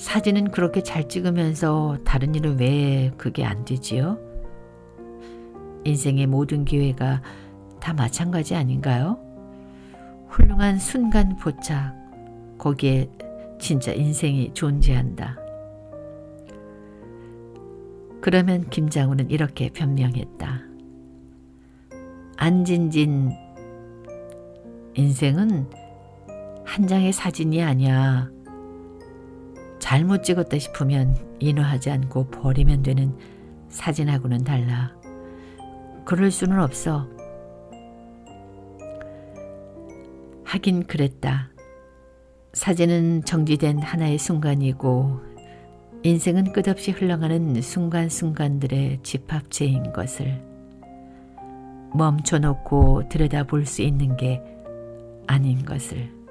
사진은 그렇게 잘 찍으면서 다른 일은 왜 그게 안 되지요? 인생의 모든 기회가 다 마찬가지 아닌가요? 훌륭한 순간 포착, 거기에 진짜 인생이 존재한다. 그러면 김장훈은 이렇게 변명했다. 안진진, 인생은 한 장의 사진이 아니야. 잘못 찍었다 싶으면 인화하지 않고 버리면 되는 사진하고는 달라. 그럴 수는 없어. 하긴 그랬다. 사진은 정지된 하나의 순간이고 인생은 끝없이 흘러가는 순간순간들의 집합체인 것을 멈춰놓고 들여다볼 수 있는 게 아닌 것을.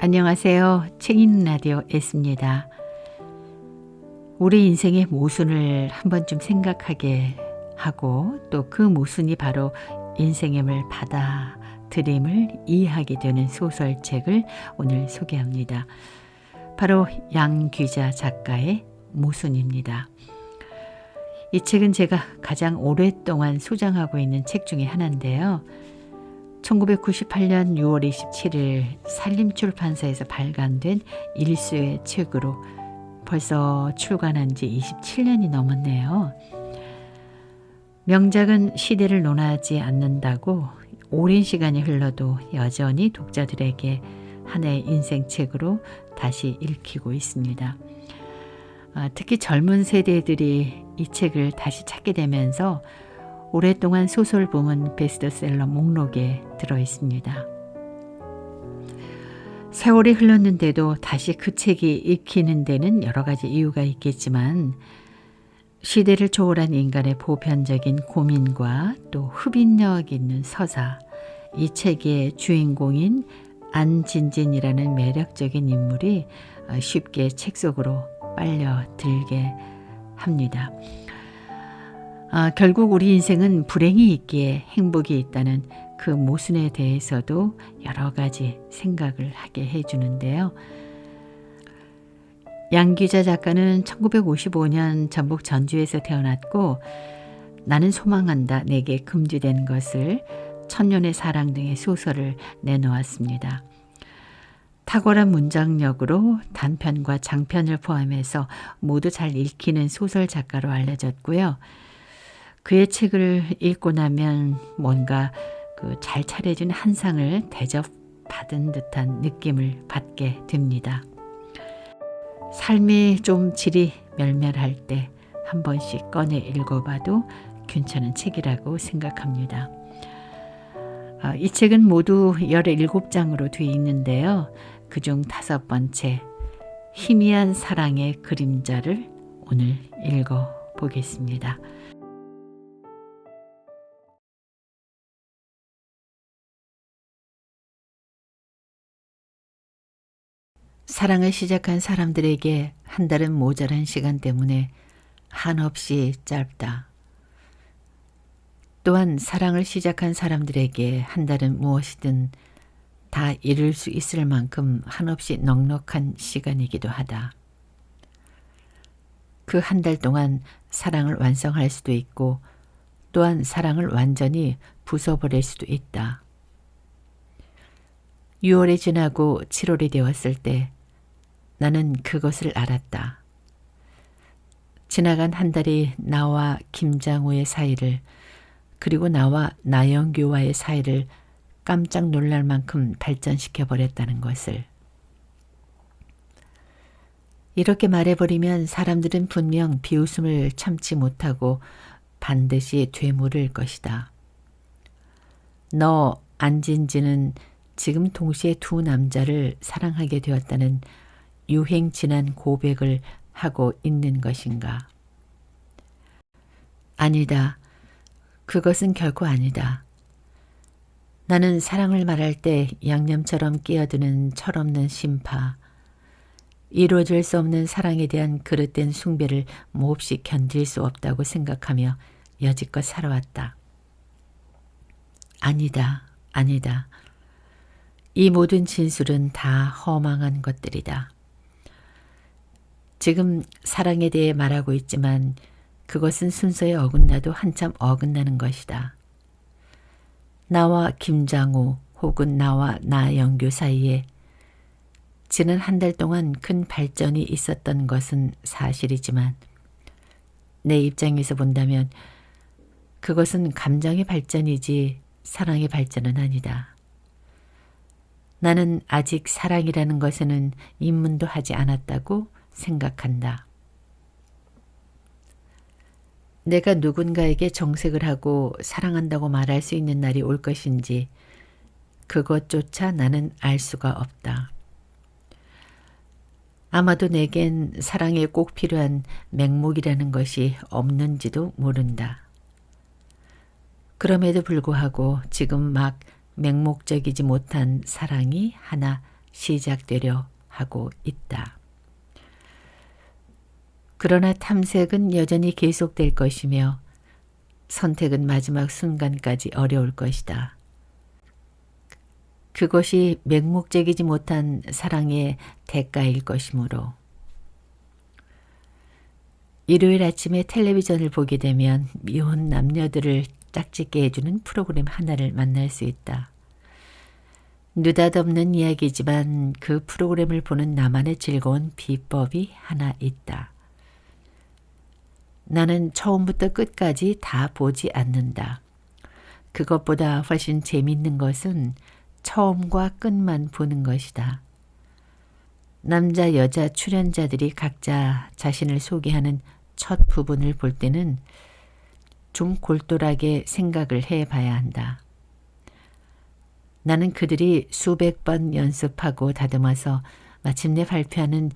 안녕하세요. 책 읽는 라디오 S입니다. 우리 인생의 모순을 한 번쯤 생각하게 하고 또 그 모순이 바로 인생임을 받아들임을 이해하게 되는 소설책을 오늘 소개합니다. 바로 양귀자 작가의 모순입니다. 이 책은 제가 가장 오랫동안 소장하고 있는 책 중에 하나인데요. 1998년 6월 27일 산림출판사에서 발간된 일수의 책으로 벌써 출간한 지 27년이 넘었네요. 명작은 시대를 논하지 않는다고 오랜 시간이 흘러도 여전히 독자들에게 하나의 인생책으로 다시 읽히고 있습니다. 특히 젊은 세대들이 이 책을 다시 찾게 되면서 오랫동안 소설 부문 베스트셀러 목록에 들어 있습니다. 세월이 흘렀는데도 다시 그 책이 읽히는 데는 여러 가지 이유가 있겠지만 시대를 초월한 인간의 보편적인 고민과 또 흡인력 있는 서사, 이 책의 주인공인 안진진이라는 매력적인 인물이 쉽게 책 속으로 빨려들게 합니다. 결국 우리 인생은 불행이 있기에 행복이 있다는 그 모순에 대해서도 여러 가지 생각을 하게 해주는데요. 양귀자 작가는 1955년 전북 전주에서 태어났고 나는 소망한다, 내게 금지된 것을, 천년의 사랑 등의 소설을 내놓았습니다. 탁월한 문장력으로 단편과 장편을 포함해서 모두 잘 읽히는 소설 작가로 알려졌고요. 그의 책을 읽고 나면 뭔가 잘 차려진 한 상을 대접받은 듯한 느낌을 받게 됩니다. 삶이 좀 질이 멸멸할 때 한 번씩 꺼내 읽어봐도 괜찮은 책이라고 생각합니다. 이 책은 모두 17장으로 되어 있는데요. 그중 5번째, 희미한 사랑의 그림자를 오늘 읽어보겠습니다. 사랑을 시작한 사람들에게 한 달은 모자란 시간 때문에 한없이 짧다. 또한 사랑을 시작한 사람들에게 한 달은 무엇이든 다 이룰 수 있을 만큼 한없이 넉넉한 시간이기도 하다. 그 한 달 동안 사랑을 완성할 수도 있고 또한 사랑을 완전히 부숴버릴 수도 있다. 6월이 지나고 7월이 되었을 때 나는 그것을 알았다. 지나간 한 달이 나와 김장우의 사이를, 그리고 나와 나영규와의 사이를 깜짝 놀랄 만큼 발전시켜버렸다는 것을. 이렇게 말해버리면 사람들은 분명 비웃음을 참지 못하고 반드시 되물을 것이다. 너 안진지는 지금 동시에 두 남자를 사랑하게 되었다는 유행 지난 고백을 하고 있는 것인가? 아니다. 그것은 결코 아니다. 나는 사랑을 말할 때 양념처럼 끼어드는 철없는 심파, 이루어질 수 없는 사랑에 대한 그릇된 숭배를 몹시 견딜 수 없다고 생각하며 여지껏 살아왔다. 아니다, 아니다. 이 모든 진술은 다 허망한 것들이다. 지금 사랑에 대해 말하고 있지만 그것은 순서에 어긋나도 한참 어긋나는 것이다. 나와 김장우 혹은 나와 나영규 사이에 지난 한 달 동안 큰 발전이 있었던 것은 사실이지만 내 입장에서 본다면 그것은 감정의 발전이지 사랑의 발전은 아니다. 나는 아직 사랑이라는 것에는 입문도 하지 않았다고 생각한다. 내가 누군가에게 정색을 하고 사랑한다고 말할 수 있는 날이 올 것인지 그것조차 나는 알 수가 없다. 아마도 내겐 사랑에 꼭 필요한 맹목이라는 것이 없는지도 모른다. 그럼에도 불구하고 지금 막 맹목적이지 못한 사랑이 하나 시작되려 하고 있다. 그러나 탐색은 여전히 계속될 것이며 선택은 마지막 순간까지 어려울 것이다. 그것이 맹목적이지 못한 사랑의 대가일 것이므로. 일요일 아침에 텔레비전을 보게 되면 미혼 남녀들을 짝짓게 해주는 프로그램 하나를 만날 수 있다. 느닷없는 이야기지만 그 프로그램을 보는 나만의 즐거운 비법이 하나 있다. 나는 처음부터 끝까지 다 보지 않는다. 그것보다 훨씬 재밌는 것은 처음과 끝만 보는 것이다. 남자 여자 출연자들이 각자 자신을 소개하는 첫 부분을 볼 때는 좀 골똘하게 생각을 해봐야 한다. 나는 그들이 수백 번 연습하고 다듬어서 마침내 발표하는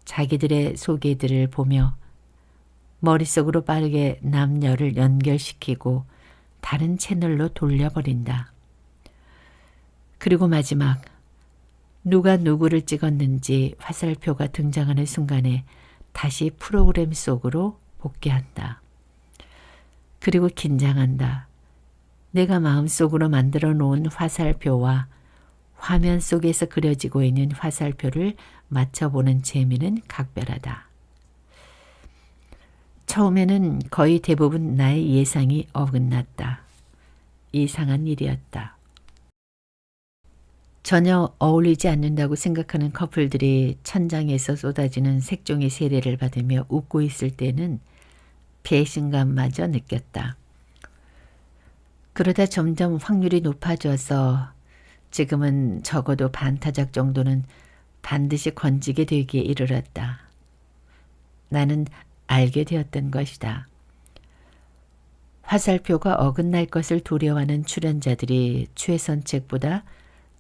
자기들의 소개들을 보며 머릿속으로 빠르게 남녀를 연결시키고 다른 채널로 돌려버린다. 그리고 마지막 누가 누구를 찍었는지 화살표가 등장하는 순간에 다시 프로그램 속으로 복귀한다. 그리고 긴장한다. 내가 마음속으로 만들어 놓은 화살표와 화면 속에서 그려지고 있는 화살표를 맞춰보는 재미는 각별하다. 처음에는 거의 대부분 나의 예상이 어긋났다. 이상한 일이었다. 전혀 어울리지 않는다고 생각하는 커플들이 천장에서 쏟아지는 색종이 세례를 받으며 웃고 있을 때는 배신감마저 느꼈다. 그러다 점점 확률이 높아져서 지금은 적어도 반타작 정도는 반드시 건지게 되기에 이르렀다. 나는 알게 되었던 것이다. 화살표가 어긋날 것을 두려워하는 출연자들이 최선책보다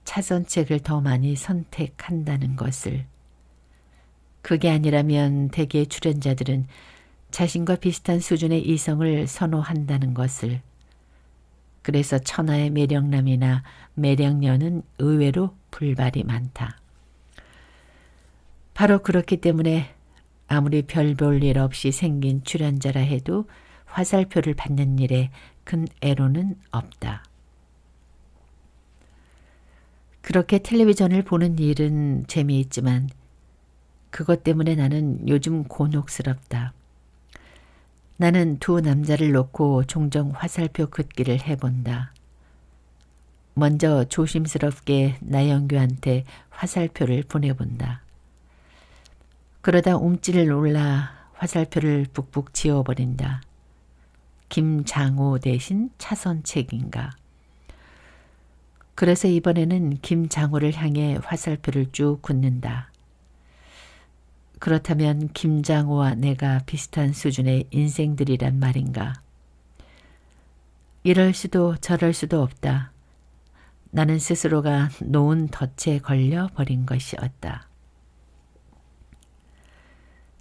차선책을 더 많이 선택한다는 것을. 그게 아니라면 대개 출연자들은 자신과 비슷한 수준의 이성을 선호한다는 것을. 그래서 천하의 매력남이나 매력녀는 의외로 불발이 많다. 바로 그렇기 때문에 아무리 별 볼 일 없이 생긴 출연자라 해도 화살표를 받는 일에 큰 애로는 없다. 그렇게 텔레비전을 보는 일은 재미있지만 그것 때문에 나는 요즘 곤혹스럽다. 나는 두 남자를 놓고 종종 화살표 긋기를 해본다. 먼저 조심스럽게 나영규한테 화살표를 보내본다. 그러다 움찔을 놀라 화살표를 북북 지워버린다. 김장호 대신 차선책인가. 그래서 이번에는 김장호를 향해 화살표를 쭉 긋는다. 그렇다면 김장호와 내가 비슷한 수준의 인생들이란 말인가. 이럴 수도 저럴 수도 없다. 나는 스스로가 놓은 덫에 걸려 버린 것이었다.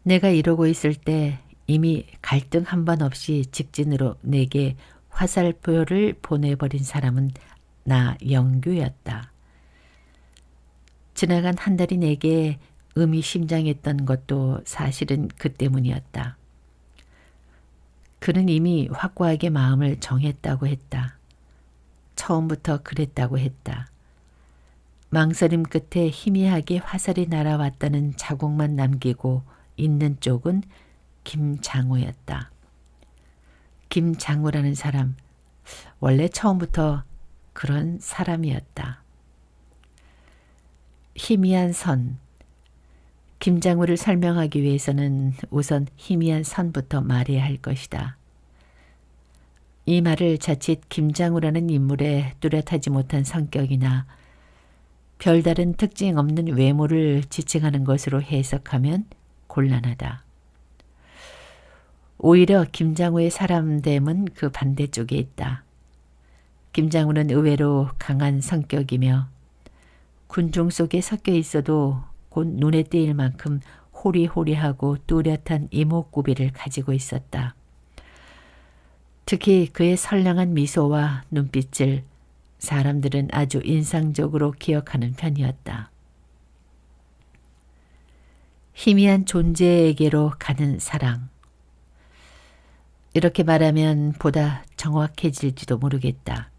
내가 이러고 있을 때 이미 갈등 한 번 없이 직진으로 내게 화살표를 보내버린 사람은 나 영규였다. 지나간 한 달이 내게 의미심장했던 것도 사실은 그 때문이었다. 그는 이미 확고하게 마음을 정했다고 했다. 처음부터 그랬다고 했다. 망설임 끝에 희미하게 화살이 날아왔다는 자국만 남기고 있는 쪽은 김장우였다. 김장우라는 사람, 원래 처음부터 그런 사람이었다. 희미한 선. 김장우를 설명하기 위해서는 우선 희미한 선부터 말해야 할 것이다. 이 말을 자칫 김장우라는 인물의 뚜렷하지 못한 성격이나 별다른 특징 없는 외모를 지칭하는 것으로 해석하면 곤란하다. 오히려 김장우의 사람됨은 그 반대쪽에 있다. 김장우는 의외로 강한 성격이며 군중 속에 섞여 있어도 곧 눈에 띄일 만큼 호리호리하고 뚜렷한 이목구비를 가지고 있었다. 특히 그의 선량한 미소와 눈빛을 사람들은 아주 인상적으로 기억하는 편이었다. 희미한 존재에게로 가는 사랑. 이렇게 말하면 보다 정확해질지도 모르겠다.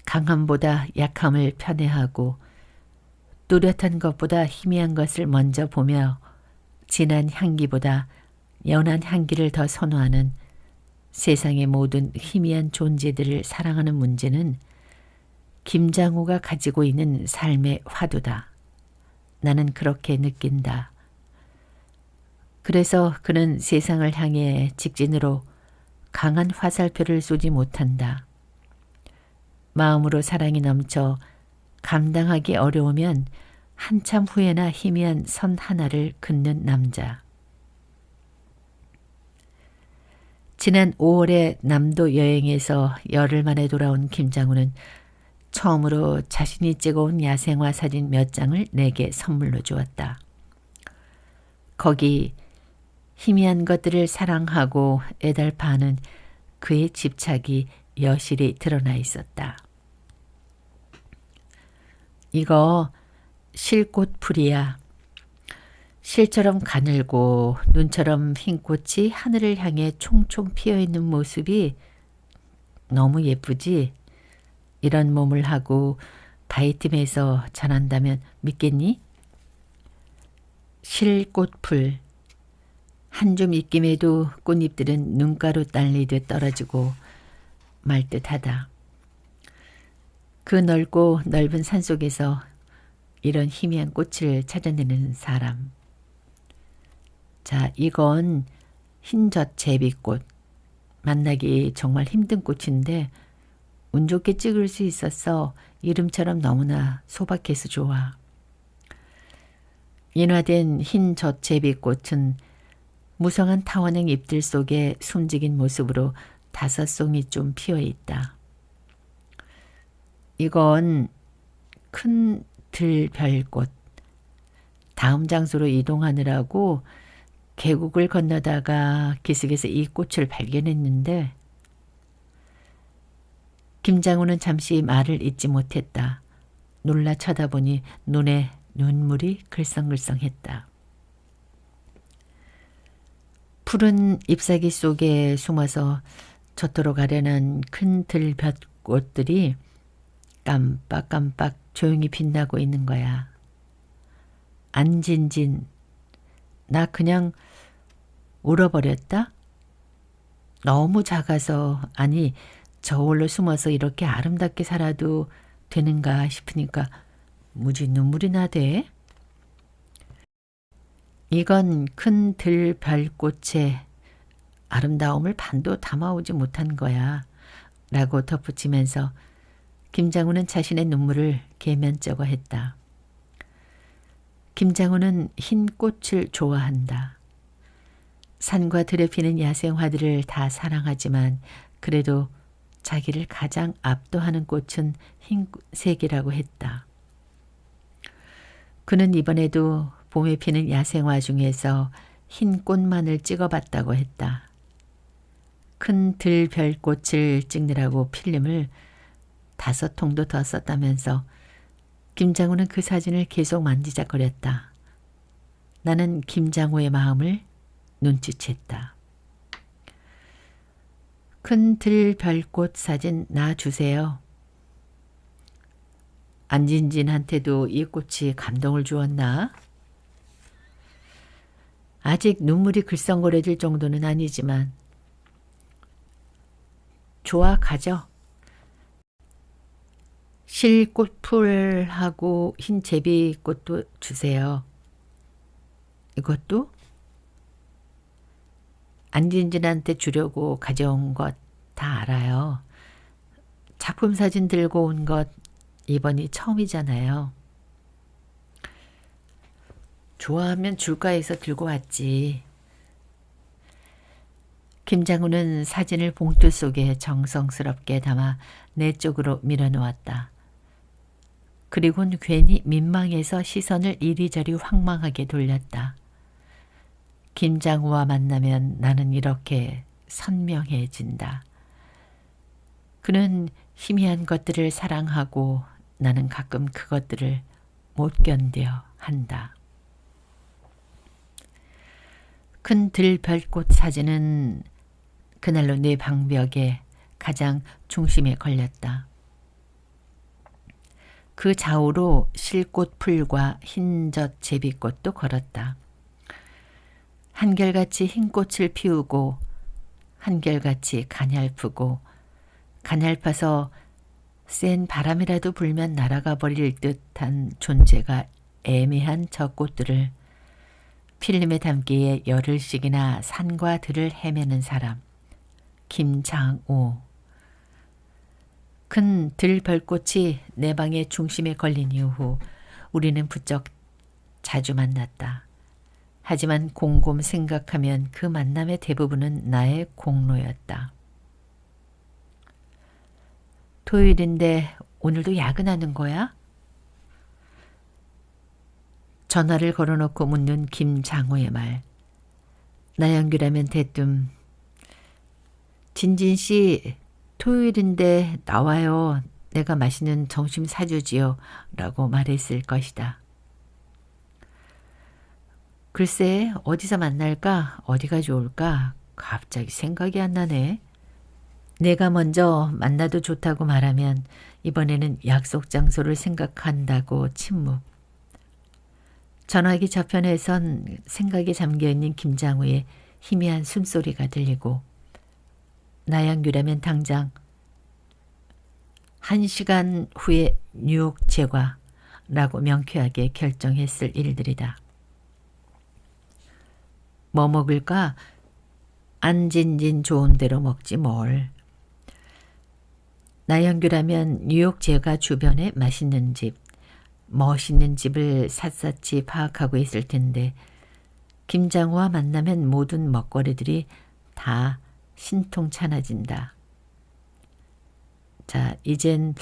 강함보다 약함을 편애하고 뚜렷한 것보다 희미한 것을 먼저 보며 진한 향기보다 연한 향기를 더 선호하는 세상의 모든 희미한 존재들을 사랑하는 문제는 김장우가 가지고 있는 삶의 화두다. 나는 그렇게 느낀다. 그래서 그는 세상을 향해 직진으로 강한 화살표를 쏘지 못한다. 마음으로 사랑이 넘쳐 감당하기 어려우면 한참 후에나 희미한 선 하나를 긋는 남자. 지난 5월에 남도 여행에서 열흘 만에 돌아온 김장우는 처음으로 자신이 찍어온 야생화 사진 몇 장을 내게 선물로 주었다. 거기 희미한 것들을 사랑하고 애달파하는 그의 집착이 여실히 드러나 있었다. 이거 실꽃풀이야. 실처럼 가늘고 눈처럼 흰 꽃이 하늘을 향해 총총 피어있는 모습이 너무 예쁘지? 이런 몸을 하고 바이팀에서 전한다면 믿겠니? 실꽃풀. 한 줌 입김에도 꽃잎들은 눈가루 딸리듯 떨어지고 말듯하다. 그 넓고 넓은 산속에서 이런 희미한 꽃을 찾아내는 사람. 자, 이건 흰젖 제비꽃. 만나기 정말 힘든 꽃인데 운 좋게 찍을 수 있어서 이름처럼 너무나 소박해서 좋아. 인화된 흰젖 제비꽃은 무성한 타원형 잎들 속에 숨죽인 모습으로 5송이 좀 피어 있다. 이건 큰 들별꽃. 다음 장소로 이동하느라고 계곡을 건너다가 기슭에서 이 꽃을 발견했는데 김장우는 잠시 말을 잇지 못했다. 놀라 쳐다보니 눈에 눈물이 글썽글썽했다. 푸른 잎사귀 속에 숨어서 저토로 가려는 큰 들볕꽃들이 깜빡깜빡 조용히 빛나고 있는 거야. 안진진, 나 그냥 울어버렸다? 너무 작아서, 아니 저울로 숨어서 이렇게 아름답게 살아도 되는가 싶으니까 무지 눈물이 나대. 이건 큰 들별꽃의 아름다움을 반도 담아오지 못한 거야 라고 덧붙이면서 김장우는 자신의 눈물을 계면쩍어했다. 김장우는 흰 꽃을 좋아한다. 산과 들에 피는 야생화들을 다 사랑하지만 그래도 자기를 가장 압도하는 꽃은 흰색이라고 했다. 그는 이번에도 봄에 피는 야생화 중에서 흰 꽃만을 찍어봤다고 했다. 큰 들별꽃을 찍느라고 필름을 5통도 더 썼다면서 김장우는 그 사진을 계속 만지작거렸다. 나는 김장우의 마음을 눈치챘다. 큰 들별꽃 사진 놔주세요. 안진진한테도 이 꽃이 감동을 주었나? 아직 눈물이 글썽거려질 정도는 아니지만 좋아 가죠. 실꽃풀하고 흰 제비꽃도 주세요. 이것도 안진진한테 주려고 가져온 것 다 알아요. 작품 사진 들고 온 것 이번이 처음이잖아요. 좋아하면 줄까 해서 들고 왔지. 김장우는 사진을 봉투 속에 정성스럽게 담아 내 쪽으로 밀어놓았다. 그리고는 괜히 민망해서 시선을 이리저리 황망하게 돌렸다. 김장우와 만나면 나는 이렇게 선명해진다. 그는 희미한 것들을 사랑하고 나는 가끔 그것들을 못 견뎌 한다. 큰 들별꽃 사진은 그날로 내 방벽에 가장 중심에 걸렸다. 그 좌우로 실꽃풀과 흰젓 제비꽃도 걸었다. 한결같이 흰 꽃을 피우고 한결같이 가냘프고 가냘파서 센 바람이라도 불면 날아가 버릴 듯한 존재가 애매한 저 꽃들을 필름에 담기에 열흘씩이나 산과 들을 헤매는 사람, 김장우. 큰 들벌꽃이 내 방의 중심에 걸린 이후 우리는 부쩍 자주 만났다. 하지만 곰곰 생각하면 그 만남의 대부분은 나의 공로였다. 토요일인데 오늘도 야근하는 거야? 전화를 걸어놓고 묻는 김장호의 말. 나영규라면 대뜸 진진씨 토요일인데 나와요. 내가 맛있는 점심 사주지요. 라고 말했을 것이다. 글쎄 어디서 만날까? 어디가 좋을까? 갑자기 생각이 안 나네. 내가 먼저 만나도 좋다고 말하면 이번에는 약속 장소를 생각한다고 침묵. 전화기 저편에선 생각에 잠겨있는 김장우의 희미한 숨소리가 들리고 나영규라면 당장 1시간 후에 뉴욕 제과라고 명쾌하게 결정했을 일들이다. 뭐 먹을까? 안진진 좋은 대로 먹지 뭘. 나영규라면 뉴욕 제과 주변에 맛있는 집, 멋있는 집을 샅샅이 파악하고 있을 텐데 김장우와 만나면 모든 먹거리들이 다 신통찮아진다. 자, 이젠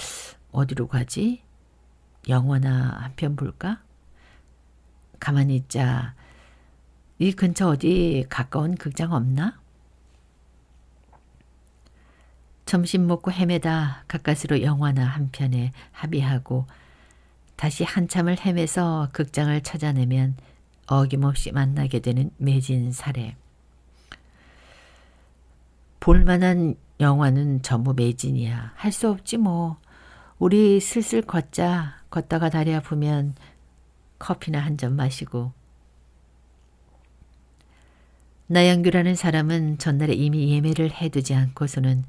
어디로 가지? 영화나 한 편 볼까? 가만히 있자. 이 근처 어디 가까운 극장 없나? 점심 먹고 헤매다 가까스로 영화나 한 편에 합의하고 다시 한참을 헤매서 극장을 찾아내면 어김없이 만나게 되는 매진 사례. 볼만한 영화는 전부 매진이야. 할 수 없지 뭐. 우리 슬슬 걷자. 걷다가 다리 아프면 커피나 한 잔 마시고. 나영규라는 사람은 전날에 이미 예매를 해두지 않고서는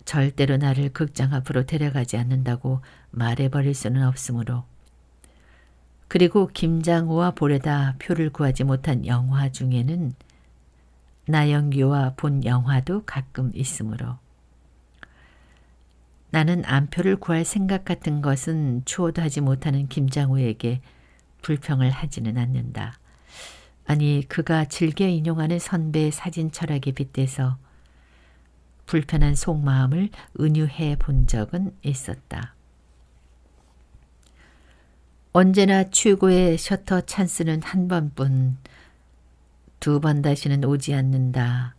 절대로 나를 극장 앞으로 데려가지 않는다고 말해버릴 수는 없으므로. 그리고 김장우와 보려다 표를 구하지 못한 영화 중에는 나영규와 본 영화도 가끔 있으므로. 나는 안표를 구할 생각 같은 것은 추호도 하지 못하는 김장우에게 불평을 하지는 않는다. 아니 그가 즐겨 인용하는 선배의 사진 철학에 빗대서 불편한 속마음을 은유해 본 적은 있었다. 언제나 최고의 셔터 찬스는 한 번뿐, 두 번 다시는 오지 않는다.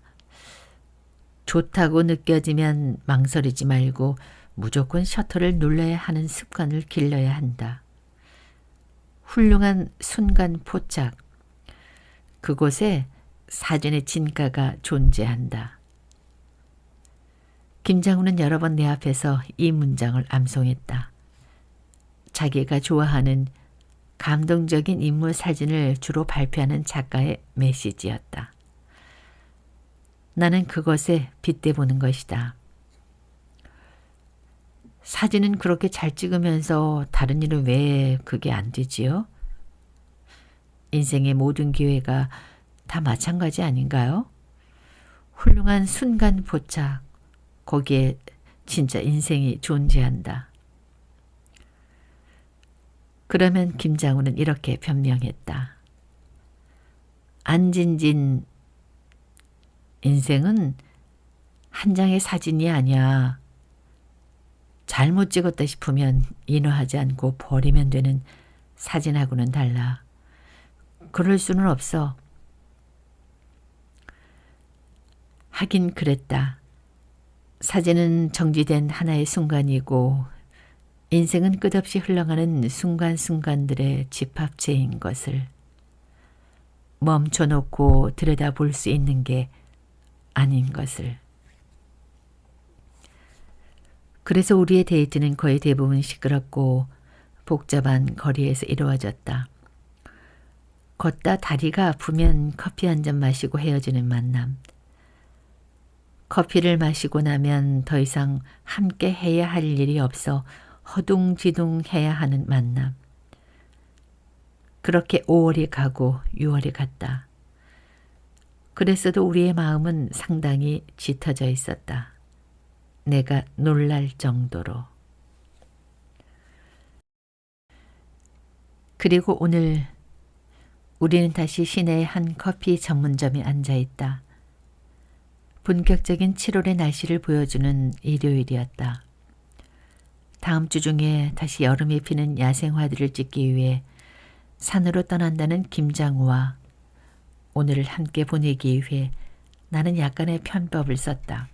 좋다고 느껴지면 망설이지 말고 무조건 셔터를 눌러야 하는 습관을 길러야 한다. 훌륭한 순간 포착, 그곳에 사진의 진가가 존재한다. 김장우는 여러 번 내 앞에서 이 문장을 암송했다. 자기가 좋아하는 감동적인 인물 사진을 주로 발표하는 작가의 메시지였다. 나는 그것에 빗대보는 것이다. 사진은 그렇게 잘 찍으면서 다른 일은 왜 그게 안 되지요? 인생의 모든 기회가 다 마찬가지 아닌가요? 훌륭한 순간 포착, 거기에 진짜 인생이 존재한다. 그러면 김장우는 이렇게 변명했다. 안진진, 인생은 한 장의 사진이 아니야. 잘못 찍었다 싶으면 인화하지 않고 버리면 되는 사진하고는 달라. 그럴 수는 없어. 하긴 그랬다. 사진은 정지된 하나의 순간이고 인생은 끝없이 흘러가는 순간순간들의 집합체인 것을 멈춰놓고 들여다볼 수 있는 게 아닌 것을. 그래서 우리의 데이트는 거의 대부분 시끄럽고 복잡한 거리에서 이루어졌다. 걷다 다리가 아프면 커피 한 잔 마시고 헤어지는 만남. 커피를 마시고 나면 더 이상 함께 해야 할 일이 없어 허둥지둥 해야 하는 만남. 그렇게 5월이 가고 6월이 갔다. 그랬어도 우리의 마음은 상당히 짙어져 있었다. 내가 놀랄 정도로. 그리고 오늘 우리는 다시 시내의 한 커피 전문점에 앉아있다. 본격적인 7월의 날씨를 보여주는 일요일이었다. 다음 주 중에 다시 여름에 피는 야생화들을 찍기 위해 산으로 떠난다는 김장우와 오늘을 함께 보내기 위해 나는 약간의 편법을 썼다.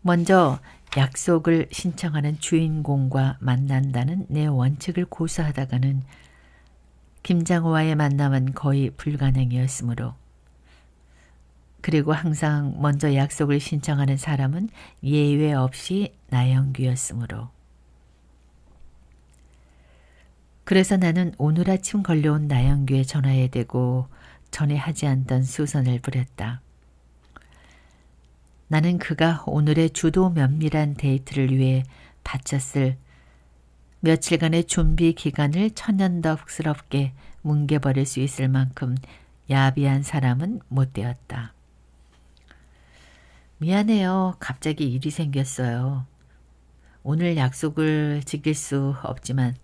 먼저 약속을 신청하는 주인공과 만난다는 내 원칙을 고수하다가는 김장우와의 만남은 거의 불가능이었으므로, 그리고 항상 먼저 약속을 신청하는 사람은 예외 없이 나영규였으므로. 그래서 나는 오늘 아침 걸려온 나영규의 전화에 대고 전에 하지 않던 수선을 부렸다. 나는 그가 오늘의 주도 면밀한 데이트를 위해 바쳤을 며칠간의 준비 기간을 천연덕스럽게 뭉개버릴 수 있을 만큼 야비한 사람은 못 되었다. 미안해요. 갑자기 일이 생겼어요. 오늘 약속을 지킬 수 없지만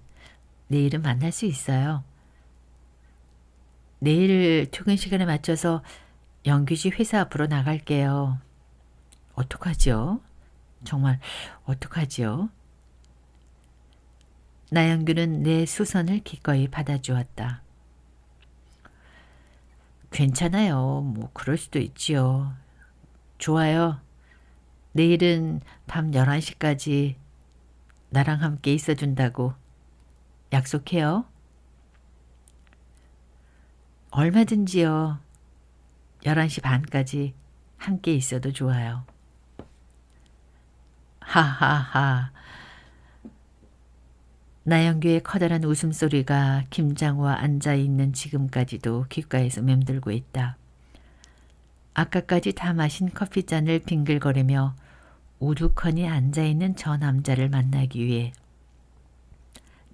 내일은 만날 수 있어요. 내일 퇴근 시간에 맞춰서 영규씨 회사 앞으로 나갈게요. 어떡하죠? 정말 어떡하죠? 나영규는 내 수선을 기꺼이 받아주었다. 괜찮아요. 뭐 그럴 수도 있지요. 좋아요. 내일은 밤 11시까지 나랑 함께 있어준다고 약속해요. 얼마든지요. 11시 반까지 함께 있어도 좋아요. 하하하. 나영규의 커다란 웃음소리가 김장우와 앉아있는 지금까지도 귓가에서 맴돌고 있다. 아까까지 다 마신 커피잔을 빙글거리며 우두커니 앉아있는 저 남자를 만나기 위해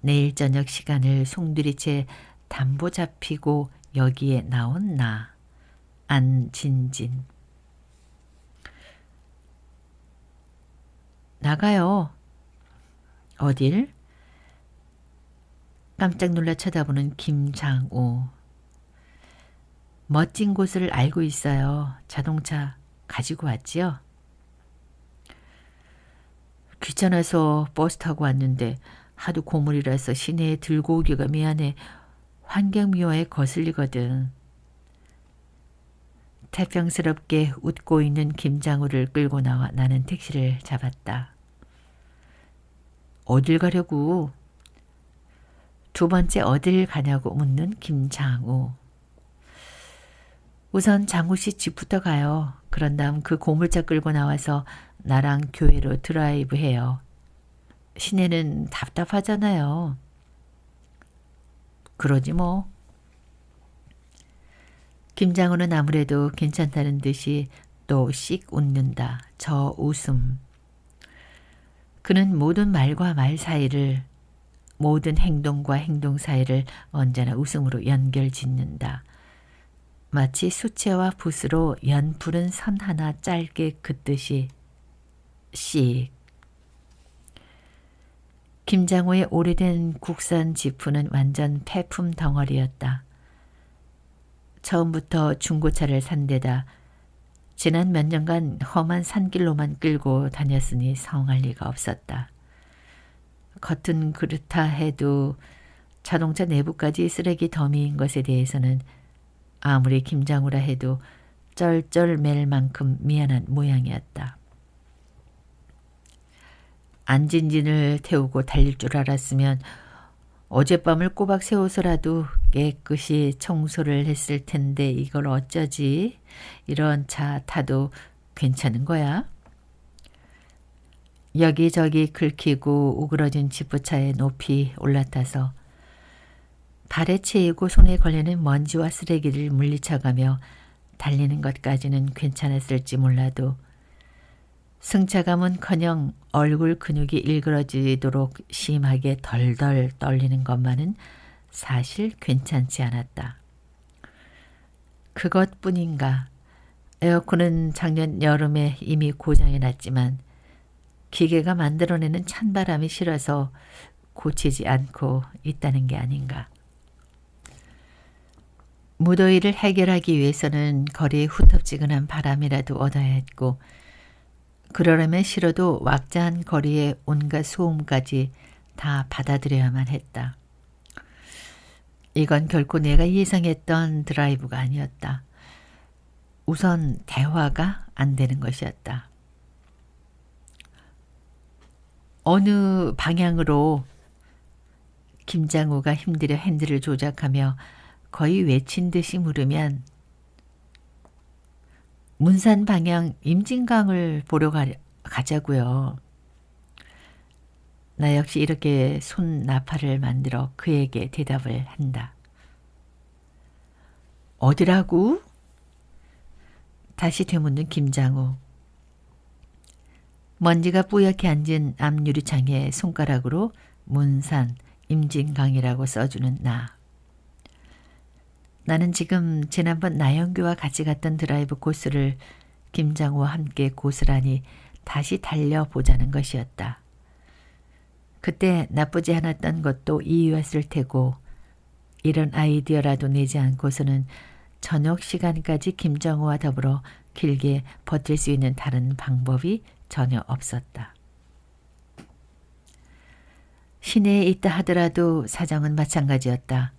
내일 저녁 시간을 송두리째 담보 잡히고 여기에 나온 나, 안진진. 나가요. 어딜? 깜짝 놀라 쳐다보는 김장우. 멋진 곳을 알고 있어요. 자동차 가지고 왔지요? 귀찮아서 버스 타고 왔는데 하도 고물이라서 시내에 들고 오기가 미안해. 환경미화에 거슬리거든. 태평스럽게 웃고 있는 김장우를 끌고 나와 나는 택시를 잡았다. 어딜 가려고? 두 번째 어딜 가냐고 묻는 김장우. 우선 장우씨 집부터 가요. 그런 다음 그 고물차 끌고 나와서 나랑 교회로 드라이브해요. 시내는 답답하잖아요. 그러지 뭐. 김장우는 아무래도 괜찮다는 듯이 또 씩 웃는다. 저 웃음. 그는 모든 말과 말 사이를, 모든 행동과 행동 사이를 언제나 웃음으로 연결짓는다. 마치 수채화 붓으로 연푸른 선 하나 짧게 긋듯이 씩. 김장우의 오래된 국산 지푸는 완전 폐품 덩어리였다. 처음부터 중고차를 산 데다 지난 몇 년간 험한 산길로만 끌고 다녔으니 성할 리가 없었다. 겉은 그렇다 해도 자동차 내부까지 쓰레기 더미인 것에 대해서는 아무리 김장우라 해도 쩔쩔맬 만큼 미안한 모양이었다. 안진진을 태우고 달릴 줄 알았으면 어젯밤을 꼬박 세워서라도 깨끗이 청소를 했을 텐데 이걸 어쩌지? 이런 차 타도 괜찮은 거야? 여기저기 긁히고 우그러진 지프차에 높이 올라타서 발에 채이고 손에 걸리는 먼지와 쓰레기를 물리쳐가며 달리는 것까지는 괜찮았을지 몰라도 승차감은커녕 얼굴 근육이 일그러지도록 심하게 덜덜 떨리는 것만은 사실 괜찮지 않았다. 그것뿐인가 에어컨은 작년 여름에 이미 고장이 났지만 기계가 만들어내는 찬바람이 싫어서 고치지 않고 있다는 게 아닌가. 무더위를 해결하기 위해서는 거리에 후텁지근한 바람이라도 얻어야 했고 그러려면 싫어도 왁자한 거리에 온갖 소음까지 다 받아들여야만 했다. 이건 결코 내가 예상했던 드라이브가 아니었다. 우선 대화가 안 되는 것이었다. 어느 방향으로 김장우가 힘들여 핸들을 조작하며 거의 외친 듯이 물으면 문산 방향 임진강을 보러 가자고요. 나 역시 이렇게 손 나팔을 만들어 그에게 대답을 한다. 어디라고? 다시 되묻는 김장우. 먼지가 뿌옇게 앉은 앞유리창에 손가락으로 문산 임진강이라고 써주는 나. 나는 지금 지난번 나영규와 같이 갔던 드라이브 코스를 김장우와 함께 고스란히 다시 달려보자는 것이었다. 그때 나쁘지 않았던 것도 이유였을 테고 이런 아이디어라도 내지 않고서는 저녁 시간까지 김장우와 더불어 길게 버틸 수 있는 다른 방법이 전혀 없었다. 시내에 있다 하더라도 사정은 마찬가지였다.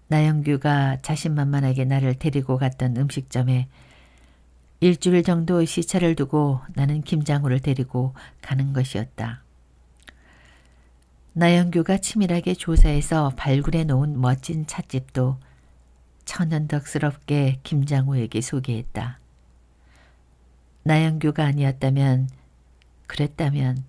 나영규가 자신만만하게 나를 데리고 갔던 음식점에 일주일 정도 시차를 두고 나는 김장우를 데리고 가는 것이었다. 나영규가 치밀하게 조사해서 발굴해 놓은 멋진 찻집도 천연덕스럽게 김장우에게 소개했다. 나영규가 아니었다면, 그랬다면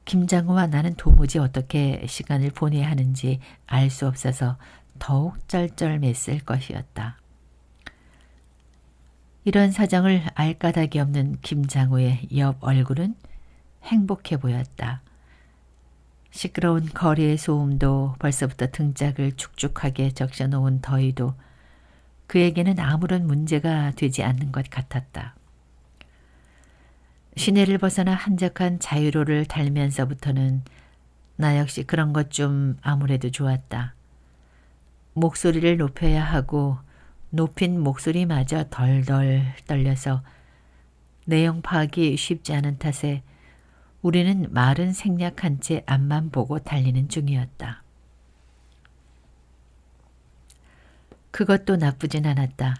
김장우와 나는 도무지 어떻게 시간을 보내야 하는지 알 수 없어서 더욱 쩔쩔맸을 것이었다. 이런 사정을 알 까닭이 없는 김장우의 옆 얼굴은 행복해 보였다. 시끄러운 거리의 소음도 벌써부터 등짝을 축축하게 적셔놓은 더위도 그에게는 아무런 문제가 되지 않는 것 같았다. 시내를 벗어나 한적한 자유로를 달면서부터는 나 역시 그런 것 좀 아무래도 좋았다. 목소리를 높여야 하고 높인 목소리마저 덜덜 떨려서 내용 파악이 쉽지 않은 탓에 우리는 말은 생략한 채 앞만 보고 달리는 중이었다. 그것도 나쁘진 않았다.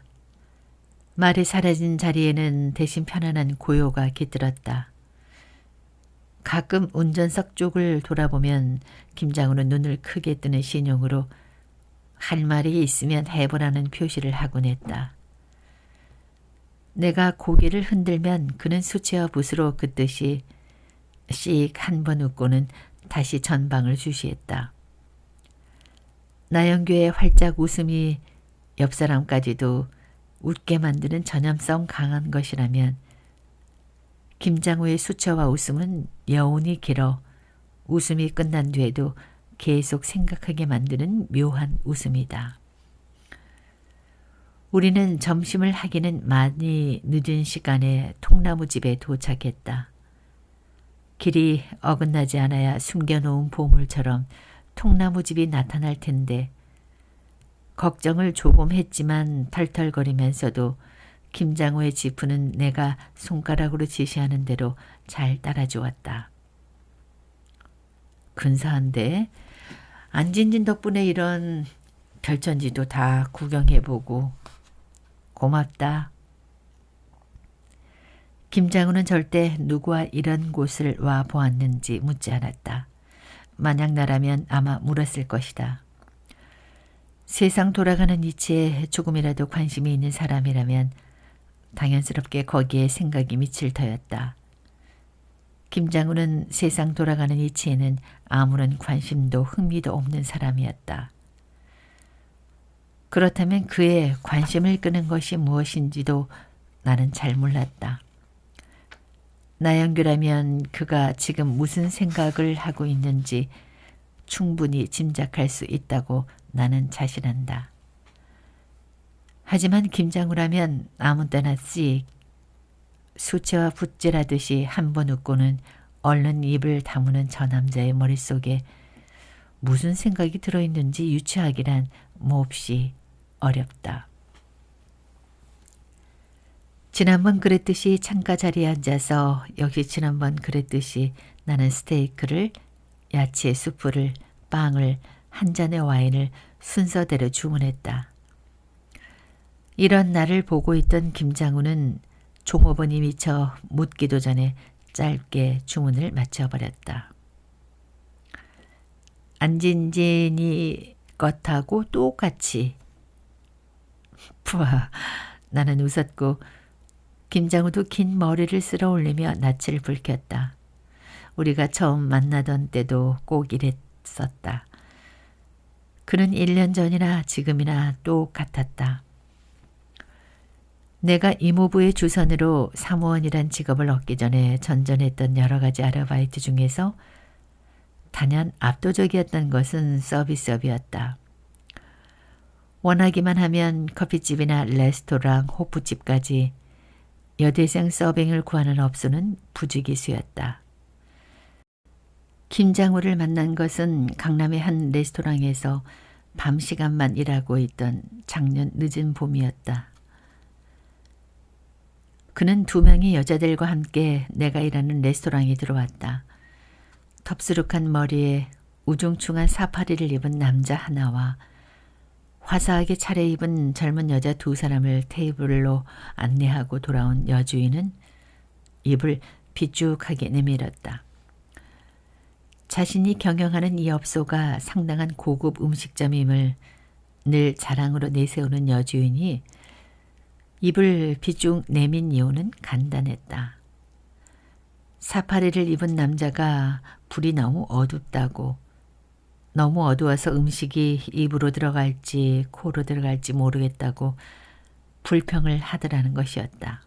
말이 사라진 자리에는 대신 편안한 고요가 깃들었다. 가끔 운전석 쪽을 돌아보면 김장우는 눈을 크게 뜨는 신용으로 할 말이 있으면 해보라는 표시를 하곤 했다. 내가 고개를 흔들면 그는 수채화 붓으로 긋듯이 씩 한 번 웃고는 다시 전방을 주시했다. 나영규의 활짝 웃음이 옆 사람까지도 웃게 만드는 전염성 강한 것이라면 김장우의 수처와 웃음은 여운이 길어 웃음이 끝난 뒤에도 계속 생각하게 만드는 묘한 웃음이다. 우리는 점심을 하기는 많이 늦은 시간에 통나무집에 도착했다. 길이 어긋나지 않아야 숨겨놓은 보물처럼 통나무집이 나타날 텐데 걱정을 조금 했지만 털털거리면서도 김장우의 지푸는 내가 손가락으로 지시하는 대로 잘 따라주었다. 근사한데 안진진 덕분에 이런 별천지도 다 구경해보고 고맙다. 김장우는 절대 누구와 이런 곳을 와 보았는지 묻지 않았다. 만약 나라면 아마 물었을 것이다. 세상 돌아가는 이치에 조금이라도 관심이 있는 사람이라면 당연스럽게 거기에 생각이 미칠 터였다. 김장우는 세상 돌아가는 이치에는 아무런 관심도 흥미도 없는 사람이었다. 그렇다면 그의 관심을 끄는 것이 무엇인지도 나는 잘 몰랐다. 나영규라면 그가 지금 무슨 생각을 하고 있는지 충분히 짐작할 수 있다고 나는 자신한다. 하지만 김장우라면 아무 때나 씩 수채화 붓질하듯이 한 번 웃고는 얼른 입을 다무는 저 남자의 머릿속에 무슨 생각이 들어있는지 유추하기란 몹시 어렵다. 지난번 그랬듯이 창가 자리에 앉아서 역시 지난번 그랬듯이 나는 스테이크를, 야채 수프를, 빵을, 한 잔의 와인을 순서대로 주문했다. 이런 나를 보고 있던 김장우는 종업원이 미처 묻기도 전에 짧게 주문을 마쳐버렸다. 안진진이 것하고 똑같이. 푸아, 나는 웃었고 김장우도 긴 머리를 쓸어 올리며 낯을 붉혔다. 우리가 처음 만나던 때도 꼭 이랬었다. 그는 1년 전이나 지금이나 똑같았다. 내가 이모부의 주선으로 사무원이란 직업을 얻기 전에 전전했던 여러 가지 아르바이트 중에서 단연 압도적이었던 것은 서비스업이었다. 원하기만 하면 커피집이나 레스토랑, 호프집까지 여대생 서빙을 구하는 업소는 부지기수였다. 김장우를 만난 것은 강남의 한 레스토랑에서 밤 시간만 일하고 있던 작년 늦은 봄이었다. 그는 2명의 여자들과 함께 내가 일하는 레스토랑에 들어왔다. 덥수룩한 머리에 우중충한 사파리를 입은 남자 하나와 화사하게 차려입은 젊은 여자 2사람을 테이블로 안내하고 돌아온 여주인은 입을 비쭉하게 내밀었다. 자신이 경영하는 이 업소가 상당한 고급 음식점임을 늘 자랑으로 내세우는 여주인이 입을 비쭉 내민 이유는 간단했다. 사파리를 입은 남자가 불이 너무 어둡다고, 너무 어두워서 음식이 입으로 들어갈지 코로 들어갈지 모르겠다고 불평을 하더라는 것이었다.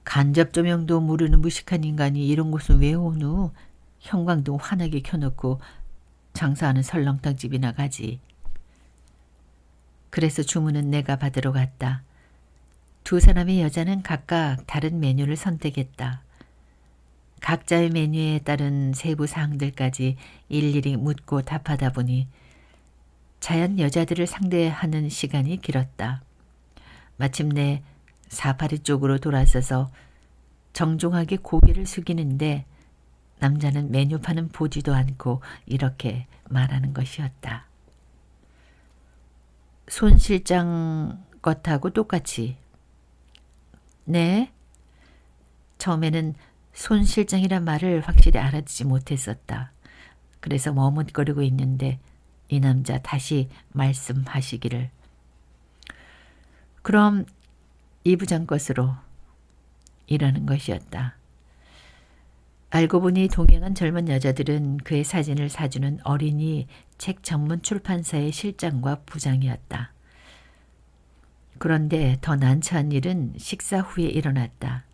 간접 조명도 모르는 무식한 인간이 이런 곳은 왜 오누? 형광등 환하게 켜놓고 장사하는 설렁탕집이나 가지. 그래서 주문은 내가 받으러 갔다. 2사람의 여자는 각각 다른 메뉴를 선택했다. 각자의 메뉴에 따른 세부 사항들까지 일일이 묻고 답하다 보니 자연 여자들을 상대하는 시간이 길었다. 마침내 사파리 쪽으로 돌아서서 정중하게 고개를 숙이는데 남자는 메뉴판은 보지도 않고 이렇게 말하는 것이었다. 손 실장 것하고 똑같이. 네? 처음에는 손 실장이란 말을 확실히 알아듣지 못했었다. 그래서 머뭇거리고 있는데 이 남자 다시 말씀하시기를. 그럼 이 부장 것으로. 이러는 것이었다. 알고 보니 동행한 젊은 여자들은 그의 사진을 사주는 어린이 책 전문 출판사의 실장과 부장이었다. 그런데 더 난처한 일은 식사 후에 일어났다.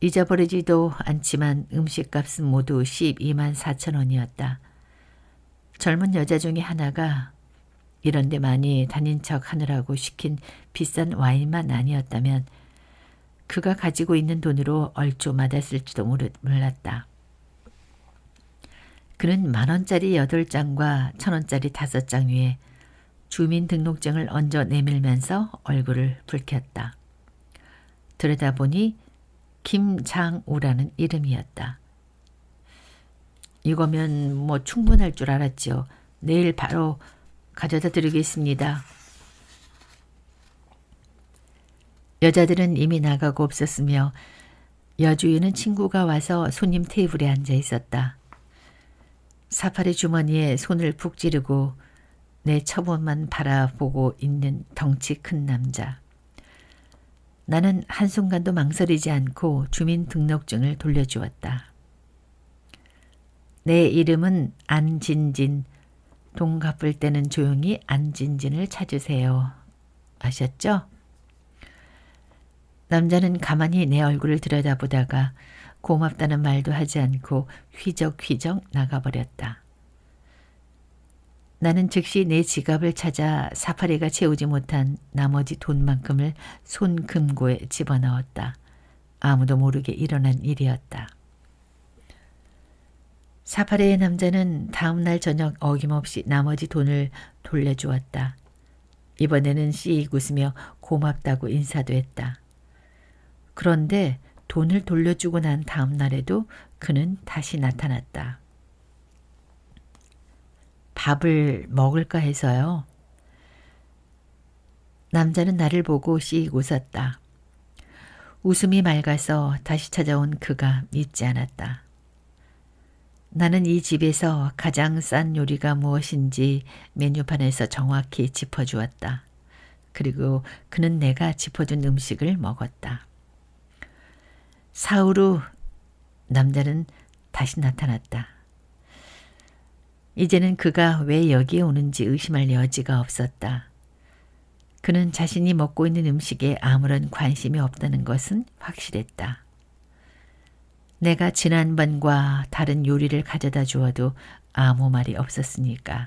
잊어버리지도 않지만 음식값은 모두 12만 4천 원이었다. 젊은 여자 중에 하나가 이런 데 많이 다닌 척 하느라고 시킨 비싼 와인만 아니었다면 그가 가지고 있는 돈으로 얼추 맞았을지도 몰랐다. 그는 10,000원짜리 8장과 1,000원짜리 5장 위에 주민등록증을 얹어 내밀면서 얼굴을 붉혔다. 들여다보니 김장우라는 이름이었다. 이거면 뭐 충분할 줄 알았지요. 내일 바로 가져다 드리겠습니다. 여자들은 이미 나가고 없었으며 여주인은 친구가 와서 손님 테이블에 앉아 있었다. 사파리 주머니에 손을 푹 찌르고 내 처봇만 바라보고 있는 덩치 큰 남자. 나는 한순간도 망설이지 않고 주민등록증을 돌려주었다. 내 이름은 안진진. 돈 갚을 때는 조용히 안진진을 찾으세요. 아셨죠? 남자는 가만히 내 얼굴을 들여다보다가 고맙다는 말도 하지 않고 휘적휘적 나가버렸다. 나는 즉시 내 지갑을 찾아 사파리가 채우지 못한 나머지 돈만큼을 손금고에 집어넣었다. 아무도 모르게 일어난 일이었다. 사파리의 남자는 다음 날 저녁 어김없이 나머지 돈을 돌려주었다. 이번에는 씩 웃으며 고맙다고 인사도 했다. 그런데 돈을 돌려주고 난 다음 날에도 그는 다시 나타났다. 밥을 먹을까 해서요. 남자는 나를 보고 씩 웃었다. 웃음이 맑아서 다시 찾아온 그가 믿지 않았다. 나는 이 집에서 가장 싼 요리가 무엇인지 메뉴판에서 정확히 짚어주었다. 그리고 그는 내가 짚어준 음식을 먹었다. 사흘 후 남자는 다시 나타났다. 이제는 그가 왜 여기에 오는지 의심할 여지가 없었다. 그는 자신이 먹고 있는 음식에 아무런 관심이 없다는 것은 확실했다. 내가 지난번과 다른 요리를 가져다 주어도 아무 말이 없었으니까.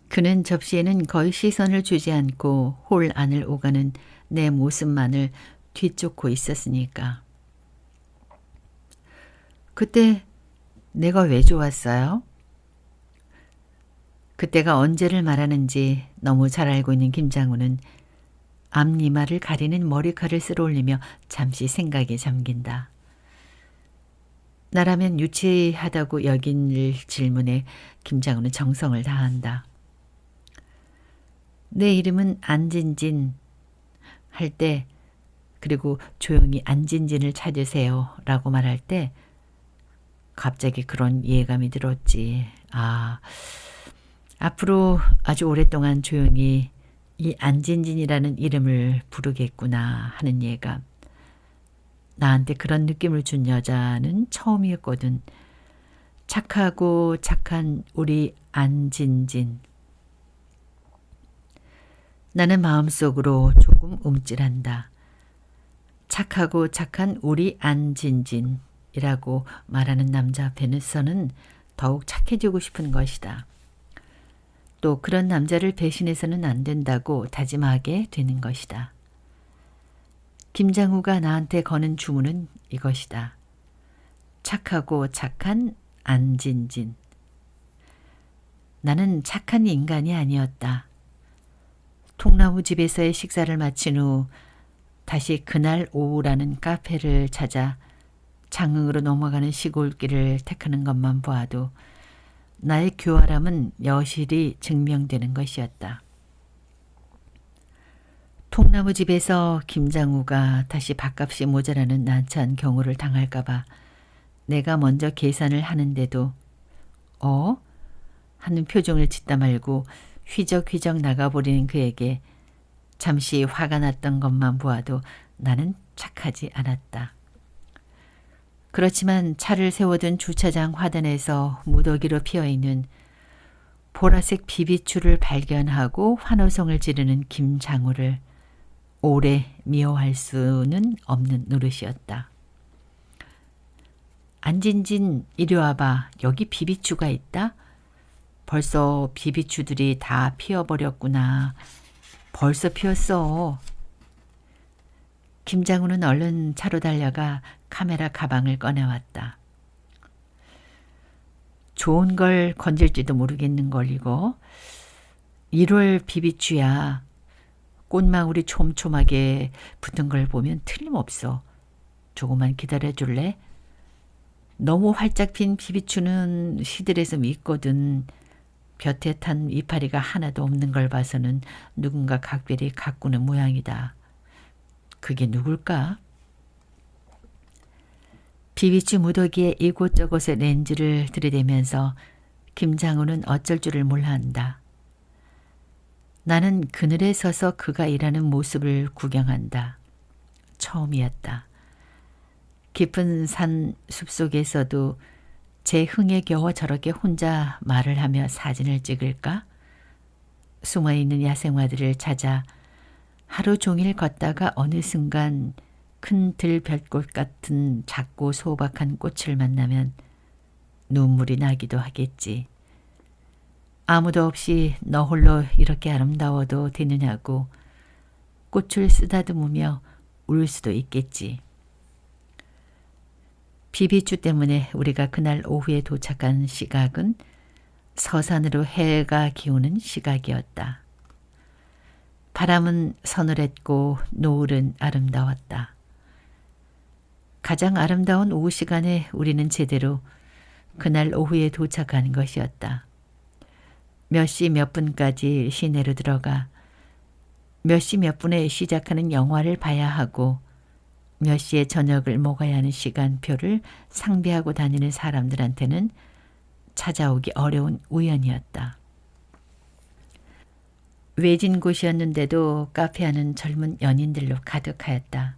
그는 접시에는 거의 시선을 주지 않고 홀 안을 오가는 내 모습만을 뒤쫓고 있었으니까. 그때 내가 왜 좋았어요? 그때가 언제를 말하는지 너무 잘 알고 있는 김장우는 앞니마를 가리는 머리칼을 쓸어올리며 잠시 생각에 잠긴다. 나라면 유치하다고 여긴 질문에 김장우는 정성을 다한다. 내 이름은 안진진 할 때, 그리고 조용히 안진진을 찾으세요 라고 말할 때 갑자기 그런 이해감이 들었지. 앞으로 아주 오랫동안 조용히 이 안진진이라는 이름을 부르겠구나 하는 예감. 나한테 그런 느낌을 준 여자는 처음이었거든. 착하고 착한 우리 안진진. 나는 마음속으로 조금 움찔한다. 착하고 착한 우리 안진진이라고 말하는 남자 앞에서는 더욱 착해지고 싶은 것이다. 또 그런 남자를 배신해서는 안 된다고 다짐하게 되는 것이다. 김장우가 나한테 거는 주문은 이것이다. 착하고 착한 안진진. 나는 착한 인간이 아니었다. 통나무 집에서의 식사를 마친 후 다시 그날 오후라는 카페를 찾아 장흥으로 넘어가는 시골길을 택하는 것만 보아도 나의 교활함은 여실히 증명되는 것이었다. 통나무 집에서 김장우가 다시 밥값이 모자라는 난처한 경우를 당할까봐 내가 먼저 계산을 하는데도 하는 표정을 짓다 말고 휘적휘적 나가버리는 그에게 잠시 화가 났던 것만 보아도 나는 착하지 않았다. 그렇지만 차를 세워둔 주차장 화단에서 무더기로 피어있는 보라색 비비추를 발견하고 환호성을 지르는 김장우를 오래 미워할 수는 없는 노릇이었다. 안진진 이리 와봐. 여기 비비추가 있다. 벌써 비비추들이 다 피어버렸구나. 벌써 피었어. 김장우는 얼른 차로 달려가 카메라 가방을 꺼내왔다. 좋은 걸 건질지도 모르겠는 걸 이거. 1월 비비추야. 꽃망울이 촘촘하게 붙은 걸 보면 틀림없어. 조금만 기다려줄래? 너무 활짝 핀 비비추는 시들해서 밉거든. 볕에 탄 이파리가 하나도 없는 걸 봐서는 누군가 각별히 가꾸는 모양이다. 그게 누굴까? 비비추 무더기에 이곳저곳에 렌즈를 들이대면서 김장우는 어쩔 줄을 몰라 한다. 나는 그늘에 서서 그가 일하는 모습을 구경한다. 처음이었다. 깊은 산 숲속에서도 제 흥에 겨워 저렇게 혼자 말을 하며 사진을 찍을까? 숨어있는 야생화들을 찾아 하루 종일 걷다가 어느 순간 큰 들별꽃 같은 작고 소박한 꽃을 만나면 눈물이 나기도 하겠지. 아무도 없이 너 홀로 이렇게 아름다워도 되느냐고 꽃을 쓰다듬으며 울 수도 있겠지. 비비추 때문에 우리가 그날 오후에 도착한 시각은 서산으로 해가 기우는 시각이었다. 바람은 서늘했고 노을은 아름다웠다. 가장 아름다운 오후 시간에 우리는 제대로 그날 오후에 도착한 것이었다. 몇 시 몇 분까지 시내로 들어가 몇 시 몇 분에 시작하는 영화를 봐야 하고 몇 시에 저녁을 먹어야 하는 시간표를 상비하고 다니는 사람들한테는 찾아오기 어려운 우연이었다. 외진 곳이었는데도 카페하는 젊은 연인들로 가득하였다.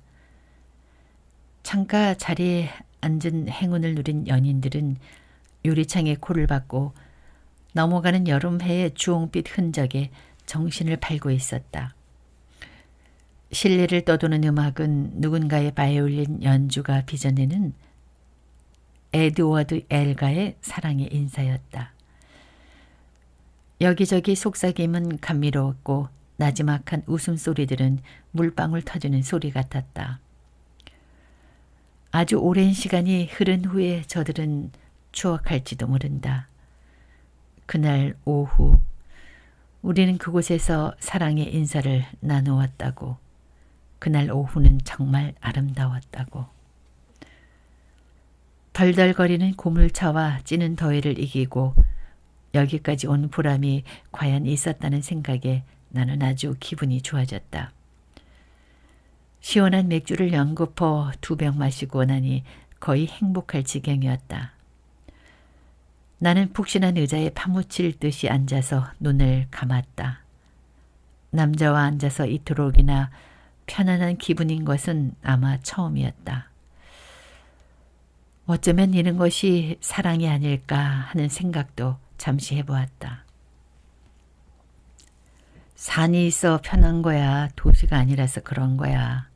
창가 자리에 앉은 행운을 누린 연인들은 유리창에 코를 박고 넘어가는 여름해의 주홍빛 흔적에 정신을 팔고 있었다. 실내를 떠도는 음악은 누군가의 바이올린 연주가 빚어내는 에드워드 엘가의 사랑의 인사였다. 여기저기 속삭임은 감미로웠고 나지막한 웃음소리들은 물방울 터지는 소리 같았다. 아주 오랜 시간이 흐른 후에 저들은 추억할지도 모른다. 그날 오후 우리는 그곳에서 사랑의 인사를 나누었다고. 그날 오후는 정말 아름다웠다고. 덜덜거리는 고물차와 찌는 더위를 이기고 여기까지 온 보람이 과연 있었다는 생각에 나는 아주 기분이 좋아졌다. 시원한 맥주를 연거푸 2병 마시고 나니 거의 행복할 지경이었다. 나는 푹신한 의자에 파묻힐 듯이 앉아서 눈을 감았다. 남자와 앉아서 이토록이나 편안한 기분인 것은 아마 처음이었다. 어쩌면 이런 것이 사랑이 아닐까 하는 생각도 잠시 해보았다. 산이 있어 편한 거야. 도시가 아니라서 그런 거야.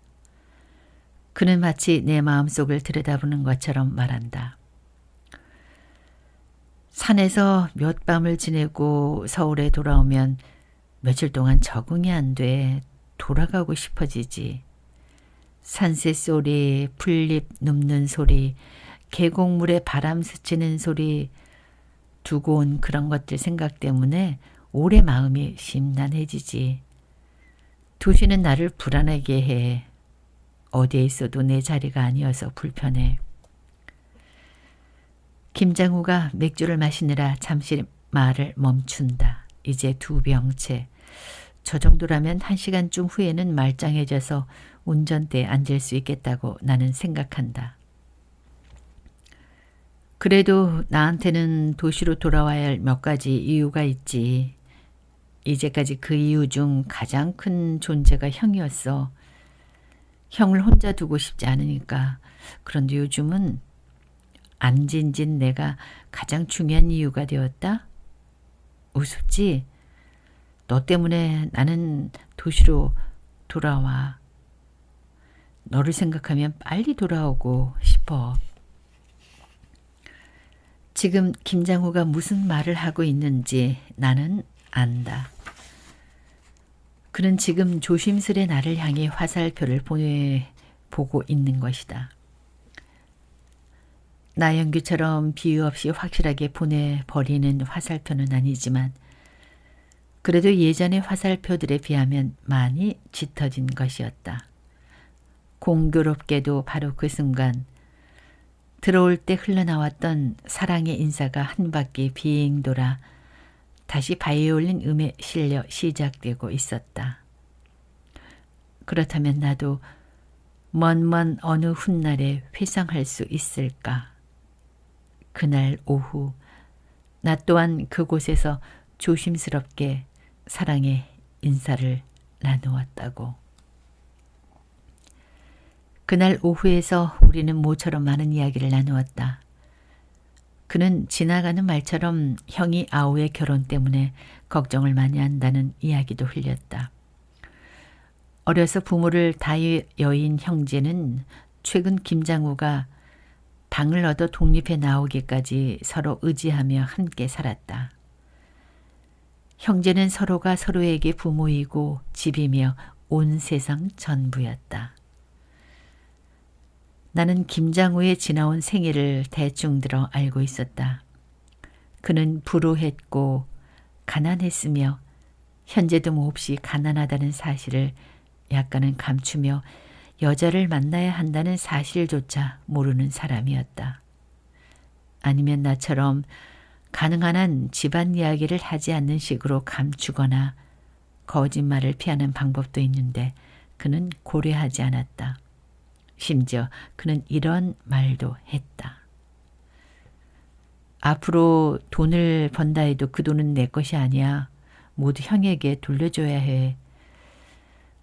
그는 마치 내 마음속을 들여다보는 것처럼 말한다. 산에서 몇 밤을 지내고 서울에 돌아오면 며칠 동안 적응이 안 돼. 돌아가고 싶어지지. 산새 소리, 풀잎 눕는 소리, 계곡물에 바람 스치는 소리, 두고 온 그런 것들 생각 때문에 오래 마음이 심란해지지. 도시는 나를 불안하게 해. 어디에 있어도 내 자리가 아니어서 불편해. 김장우가 맥주를 마시느라 잠시 말을 멈춘다. 이제 2병째. 저 정도라면 1시간쯤 후에는 말짱해져서 운전대에 앉을 수 있겠다고 나는 생각한다. 그래도 나한테는 도시로 돌아와야 할 몇 가지 이유가 있지. 이제까지 그 이유 중 가장 큰 존재가 형이었어. 형을 혼자 두고 싶지 않으니까. 그런데 요즘은 안진진 내가 가장 중요한 이유가 되었다? 우습지? 너 때문에 나는 도시로 돌아와. 너를 생각하면 빨리 돌아오고 싶어. 지금 김장우가 무슨 말을 하고 있는지 나는 안다. 그는 지금 조심스레 나를 향해 화살표를 보고 있는 것이다. 나영규처럼 비유 없이 확실하게 보내버리는 화살표는 아니지만 그래도 예전의 화살표들에 비하면 많이 짙어진 것이었다. 공교롭게도 바로 그 순간 들어올 때 흘러나왔던 사랑의 인사가 한 바퀴 빙 돌아 다시 바이올린 음에 실려 시작되고 있었다. 그렇다면 나도 먼 어느 훗날에 회상할 수 있을까? 그날 오후 나 또한 그곳에서 조심스럽게 사랑의 인사를 나누었다고. 그날 오후에서 우리는 모처럼 많은 이야기를 나누었다. 그는 지나가는 말처럼 형이 아우의 결혼 때문에 걱정을 많이 한다는 이야기도 흘렸다. 어려서 부모를 다 여인 형제는 최근 김장우가 방을 얻어 독립해 나오기까지 서로 의지하며 함께 살았다. 형제는 서로가 서로에게 부모이고 집이며 온 세상 전부였다. 나는 김장우의 지나온 생애를 대충 들어 알고 있었다. 그는 불우했고 가난했으며 현재도 몹시 가난하다는 사실을 약간은 감추며 여자를 만나야 한다는 사실조차 모르는 사람이었다. 아니면 나처럼 가능한 한 집안 이야기를 하지 않는 식으로 감추거나 거짓말을 피하는 방법도 있는데 그는 고려하지 않았다. 심지어 그는 이런 말도 했다. 앞으로 돈을 번다 해도 그 돈은 내 것이 아니야. 모두 형에게 돌려줘야 해.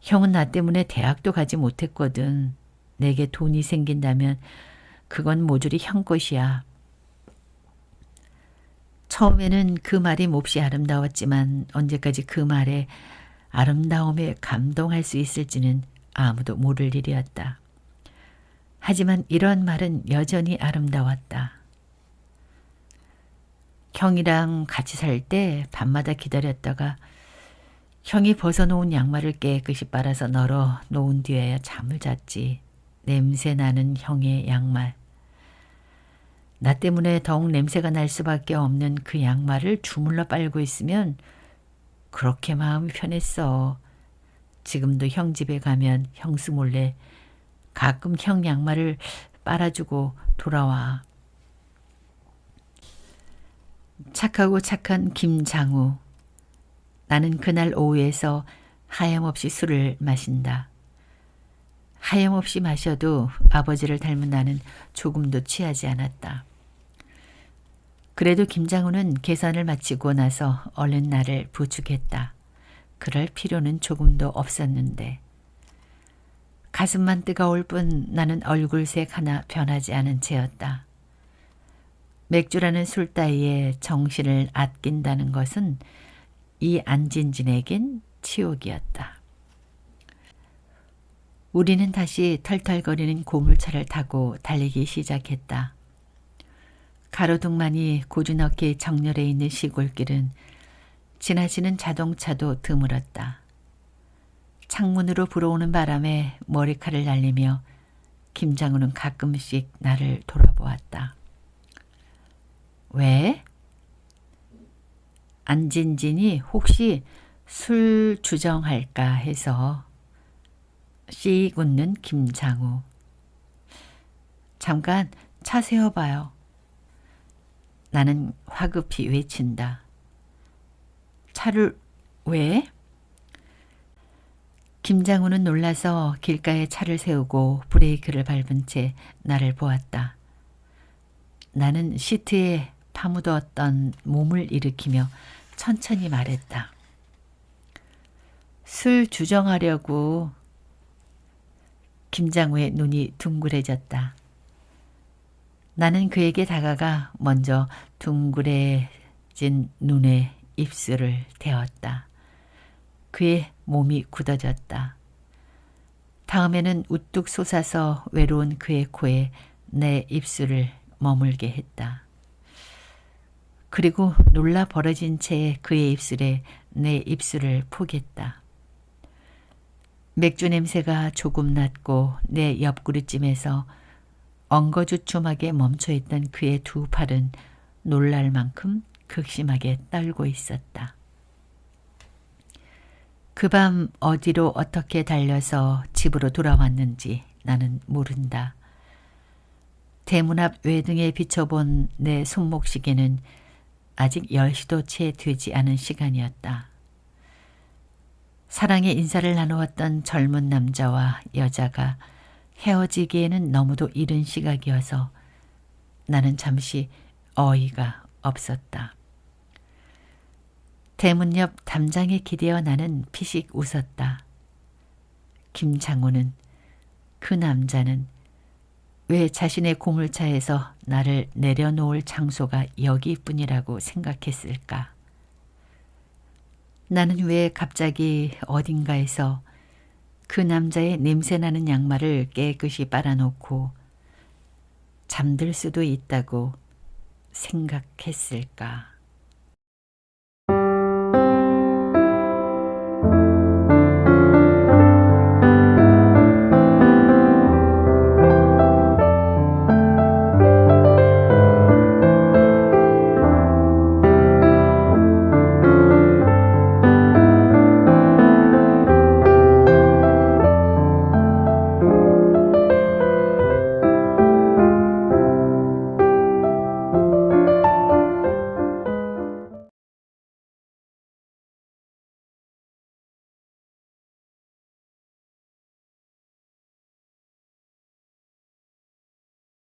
형은 나 때문에 대학도 가지 못했거든. 내게 돈이 생긴다면 그건 모조리 형 것이야. 처음에는 그 말이 몹시 아름다웠지만 언제까지 그 말에 아름다움에 감동할 수 있을지는 아무도 모를 일이었다. 하지만 이런 말은 여전히 아름다웠다. 형이랑 같이 살 때 밤마다 기다렸다가 형이 벗어놓은 양말을 깨끗이 빨아서 널어 놓은 뒤에야 잠을 잤지. 냄새나는 형의 양말. 나 때문에 더욱 냄새가 날 수밖에 없는 그 양말을 주물러 빨고 있으면 그렇게 마음이 편했어. 지금도 형 집에 가면 형수 몰래 가끔 형 양말을 빨아주고 돌아와. 착하고 착한 김장우. 나는 그날 오후에서 하염없이 술을 마신다. 하염없이 마셔도 아버지를 닮은 나는 조금도 취하지 않았다. 그래도 김장우는 계산을 마치고 나서 얼른 나를 부축했다. 그럴 필요는 조금도 없었는데. 가슴만 뜨거울 뿐 나는 얼굴색 하나 변하지 않은 채였다. 맥주라는 술 따위에 정신을 아낀다는 것은 이 안진진에겐 치욕이었다. 우리는 다시 털털거리는 고물차를 타고 달리기 시작했다. 가로등만이 고즈넉히 정렬해 있는 시골길은 지나치는 자동차도 드물었다. 창문으로 불어오는 바람에 머리칼을 날리며 김장우는 가끔씩 나를 돌아보았다. 왜? 안진진이 혹시 술 주정할까 해서. 씩 웃는 김장우. 잠깐 차 세워봐요. 나는 화급히 외친다. 차를 왜? 김장우는 놀라서 길가에 차를 세우고 브레이크를 밟은 채 나를 보았다. 나는 시트에 파묻었던 몸을 일으키며 천천히 말했다. 술 주정하려고. 김장우의 눈이 둥그레졌다. 나는 그에게 다가가 먼저 둥그레진 눈에 입술을 대었다. 그의 몸이 굳어졌다. 다음에는 우뚝 솟아서 외로운 그의 코에 내 입술을 머물게 했다. 그리고 놀라 벌어진 채 그의 입술에 내 입술을 포겠다. 맥주 냄새가 조금 났고 내 옆구리쯤에서 엉거주춤하게 멈춰있던 그의 두 팔은 놀랄 만큼 극심하게 떨고 있었다. 그 밤 어디로 어떻게 달려서 집으로 돌아왔는지 나는 모른다. 대문 앞 외등에 비춰본 내 손목시계는 아직 10시도 채 되지 않은 시간이었다. 사랑의 인사를 나누었던 젊은 남자와 여자가 헤어지기에는 너무도 이른 시각이어서 나는 잠시 어이가 없었다. 대문 옆 담장에 기대어 나는 피식 웃었다. 김장호는, 그 남자는 왜 자신의 고물차에서 나를 내려놓을 장소가 여기뿐이라고 생각했을까? 나는 왜 갑자기 어딘가에서 그 남자의 냄새나는 양말을 깨끗이 빨아놓고 잠들 수도 있다고 생각했을까?